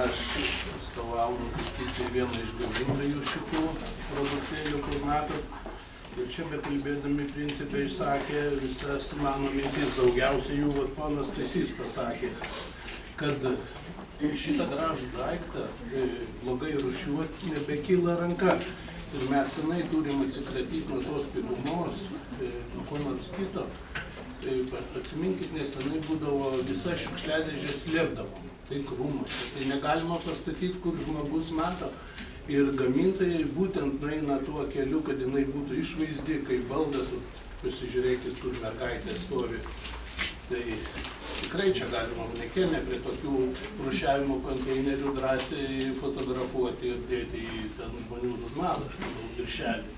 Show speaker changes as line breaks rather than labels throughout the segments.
Aš atstovauju kaip vieną iš gamintojų šitų produktėlių, kur matot. Ir čia bekalbėdami principai išsakė visas mano mintis. Daugiausiai jų ponas Stasys pasakė, kad šitą gražų daiktą blogai rūšiuoti nebekyla ranka. Ir mes senai turim atsikratyti nuo tos pilumos, nuo ko nors kito. Atsiminkit, nesenai būdavo visa šiukšliadėžė slėpdavo. Tai krūmuose. Tai negalima pastatyti, kur žmogus mato. Ir gamintojai būtent nueina tuo keliu, kad jinai būtų išvaizdi, kaip baldas. Pasižiūrėkit, kur mergaitė stovi. Tai tikrai čia galima manekene prie tokių rūšiavimo konteinerių drąsiai fotografuoti ir dėti į ten žmonių žurnalą, aš manau, viršelį.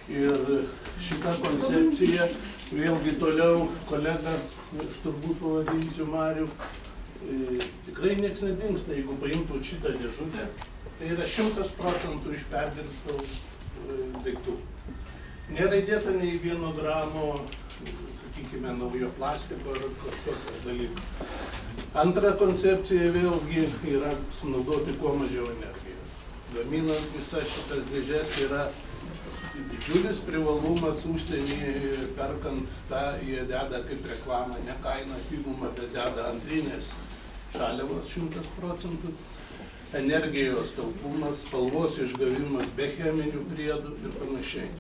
Ir šita koncepcija, vėlgi toliau kolega, aš turbūt pavadinsiu Marių, tikrai nieks nedingsta, jeigu paimtų šitą dėžutę, tai yra 100% iš perdirbtų daiktų. Nėra įdėta nei 1 gramo, sakykime, naujo plastiko ar kažkokio dalyko. Antra koncepcija vėlgi yra sunaudoti kuo mažiau energijos. Gaminant visas šitas dėžes yra didžiulis privalumas užsienyje, perkant tą, jie deda kaip reklamą, ne kainą, filmą, bet deda antrinės žaliavos 100%, energijos taupumas, spalvos išgavimas be cheminių priedų ir panašiai.